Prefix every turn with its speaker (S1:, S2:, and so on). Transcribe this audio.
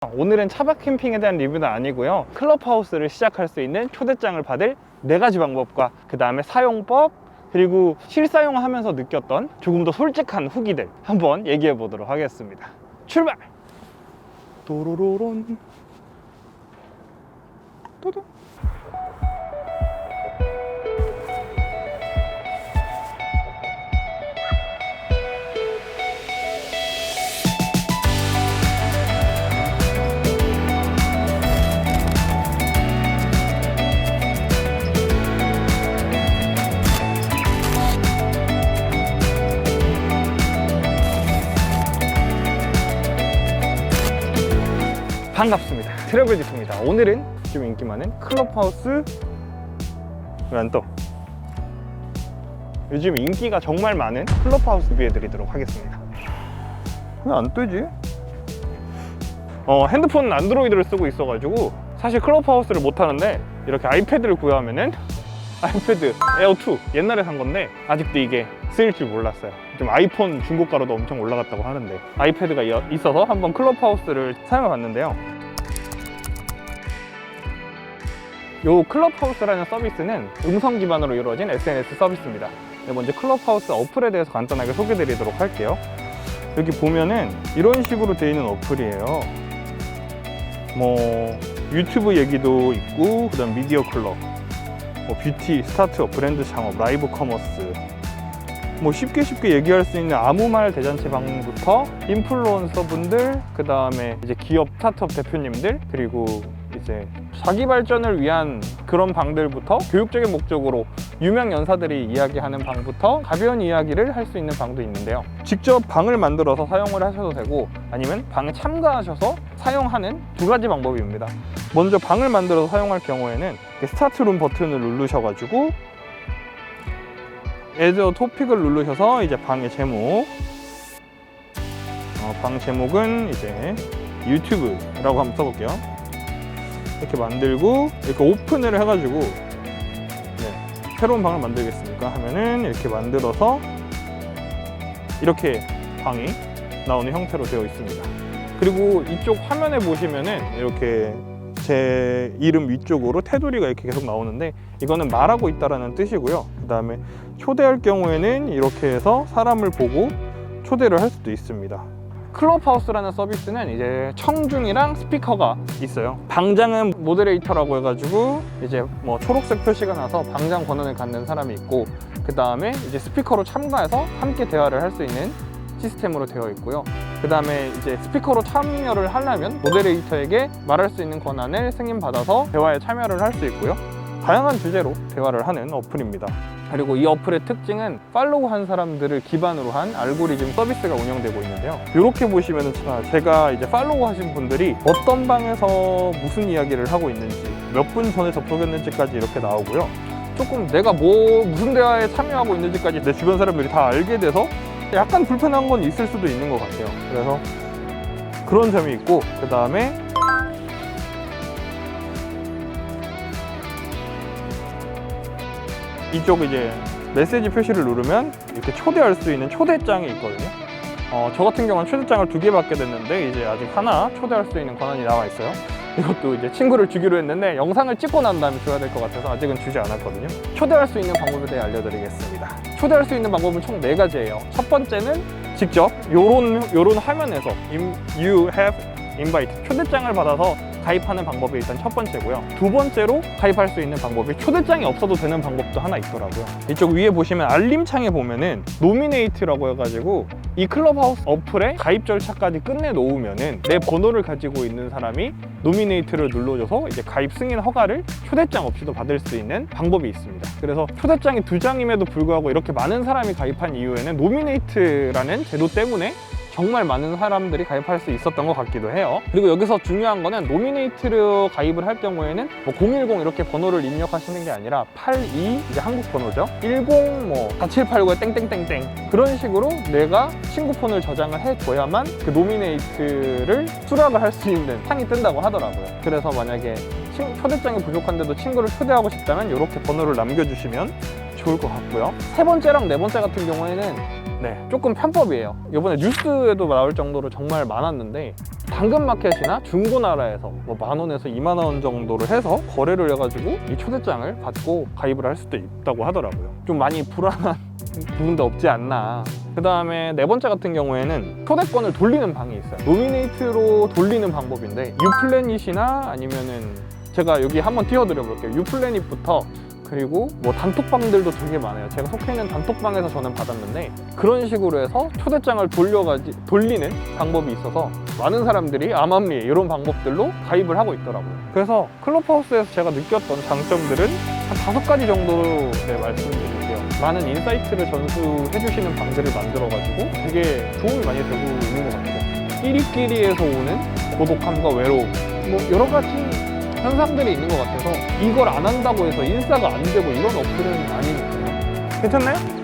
S1: 오늘은 차박 캠핑에 대한 리뷰는 아니고요, 클럽하우스를 시작할 수 있는 초대장을 받을 4가지 방법과 그 다음에 사용법, 그리고 실사용하면서 느꼈던 조금 더 솔직한 후기들 한번 얘기해 보도록 하겠습니다. 출발! 도로로론 도도. 반갑습니다. 트래블 지프입니다. 오늘은 좀 인기 많은 클럽하우스, 왜 안 떠? 요즘 인기가 정말 많은 클럽하우스 리뷰해 드리도록 하겠습니다. 왜 안 뜨지? 핸드폰은 안드로이드를 쓰고 있어가지고 사실 클럽하우스를 못 하는데, 이렇게 아이패드를 구해하면은 아이패드 에어2 옛날에 산 건데 아직도 이게 쓰일 줄 몰랐어요. 좀 아이폰 중고가로도 엄청 올라갔다고 하는데 아이패드가 있어서 한번 클럽하우스를 사용해 봤는데요. 요 클럽하우스라는 서비스는 음성 기반으로 이루어진 SNS 서비스입니다. 먼저 클럽하우스 어플에 대해서 간단하게 소개해 드리도록 할게요. 여기 보면은 이런 식으로 되어 있는 어플이에요. 뭐 유튜브 얘기도 있고, 그 다음 미디어 클럽, 뷰티, 스타트업, 브랜드 창업, 라이브 커머스, 쉽게 얘기할 수 있는 아무 말 대잔치 방부터 인플루언서 분들, 그 다음에 이제 기업 스타트업 대표님들, 그리고 이제 자기 발전을 위한 그런 방들부터 교육적인 목적으로 유명 연사들이 이야기하는 방부터 가벼운 이야기를 할 수 있는 방도 있는데요. 직접 방을 만들어서 사용을 하셔도 되고, 아니면 방에 참가하셔서 사용하는 2가지 방법입니다. 먼저 방을 만들어서 사용할 경우에는 스타트룸 버튼을 누르셔가지고 애드 토픽을 누르셔서 이제 방의 제목, 방 제목은 이제 유튜브라고 한번 써볼게요. 이렇게 만들고 이렇게 오픈을 해가지고 새로운 방을 만들겠습니까 하면은 이렇게 만들어서 이렇게 방이 나오는 형태로 되어 있습니다. 그리고 이쪽 화면에 보시면은 이렇게 제 이름 위쪽으로 테두리가 이렇게 계속 나오는데, 이거는 말하고 있다라는 뜻이고요. 그 다음에 초대할 경우에는 이렇게 해서 사람을 보고 초대를 할 수도 있습니다. 클럽하우스라는 서비스는 이제 청중이랑 스피커가 있어요. 방장은 모데레이터라고 해가지고 이제 초록색 표시가 나서 방장 권한을 갖는 사람이 있고, 그 다음에 이제 스피커로 참가해서 함께 대화를 할 수 있는 시스템으로 되어 있고요. 그 다음에 이제 스피커로 참여를 하려면 모데레이터에게 말할 수 있는 권한을 승인받아서 대화에 참여를 할 수 있고요. 다양한 주제로 대화를 하는 어플입니다. 그리고 이 어플의 특징은 팔로우한 사람들을 기반으로 한 알고리즘 서비스가 운영되고 있는데요. 이렇게 보시면은 제가 이제 팔로우 하신 분들이 어떤 방에서 무슨 이야기를 하고 있는지, 몇 분 전에 접속했는지까지 이렇게 나오고요. 조금 내가 무슨 대화에 참여하고 있는지까지 내 주변 사람들이 다 알게 돼서 약간 불편한 건 있을 수도 있는 것 같아요. 그래서 그런 점이 있고, 그 다음에 이쪽 이제 메시지 표시를 누르면 이렇게 초대할 수 있는 초대장이 있거든요. 저 같은 경우는 초대장을 2개 받게 됐는데 이제 아직 하나 초대할 수 있는 권한이 나와 있어요. 이것도 이제 친구를 주기로 했는데 영상을 찍고 난 다음에 줘야 될 것 같아서 아직은 주지 않았거든요. 초대할 수 있는 방법에 대해 알려드리겠습니다. 초대할 수 있는 방법은 총 4가지예요. 첫 번째는 직접 요런 화면에서 You have invite, 초대장을 받아서 가입하는 방법이 일단 첫 번째고요. 2번째로 가입할 수 있는 방법이 초대장이 없어도 되는 방법도 하나 있더라고요. 이쪽 위에 보시면 알림창에 보면은 노미네이트라고 해가지고 이 클럽하우스 어플의 가입 절차까지 끝내 놓으면은 내 번호를 가지고 있는 사람이 노미네이트를 눌러줘서 이제 가입 승인 허가를 초대장 없이도 받을 수 있는 방법이 있습니다. 그래서 초대장이 2장임에도 불구하고 이렇게 많은 사람이 가입한 이유에는 노미네이트라는 제도 때문에 정말 많은 사람들이 가입할 수 있었던 것 같기도 해요. 그리고 여기서 중요한 거는 노미네이트로 가입을 할 경우에는 010 이렇게 번호를 입력하시는 게 아니라 82 이제 한국 번호죠. 10 4789 땡땡땡땡 그런 식으로 내가 친구폰을 저장을 해줘야만 그 노미네이트를 수락을 할 수 있는 창이 뜬다고 하더라고요. 그래서 만약에 초대장이 부족한데도 친구를 초대하고 싶다면 이렇게 번호를 남겨주시면 좋을 것 같고요. 3번째랑 4번째 같은 경우에는 조금 편법이에요. 이번에 뉴스에도 나올 정도로 정말 많았는데 당근마켓이나 중고나라에서 뭐 10,000원에서 20,000원 정도를 해서 거래를 해가지고 이 초대장을 받고 가입을 할 수도 있다고 하더라고요. 좀 많이 불안한 부분도 없지 않나. 그 다음에 네 번째 같은 경우에는 초대권을 돌리는 방이 있어요. 노미네이트로 돌리는 방법인데 유플래닛이나 아니면은 제가 여기 한번 띄워드려 볼게요. 유플래닛부터 그리고 뭐 단톡방들도 되게 많아요. 제가 속해 있는 단톡방에서 저는 받았는데 그런 식으로 해서 초대장을 돌리는 방법이 있어서 많은 사람들이 암암리 이런 방법들로 가입을 하고 있더라고요. 그래서 클럽하우스에서 제가 느꼈던 장점들은 한 5가지 정도로 말씀드릴게요. 많은 인사이트를 전수해 주시는 방들을 만들어가지고 되게 도움이 많이 되고 있는 것 같아요. 끼리끼리에서 오는 고독함과 외로움, 뭐 여러 가지 현상들이 있는 것 같아서 이걸 안 한다고 해서 인싸가 안 되고 이런 어플은 아니니까요. 괜찮나요?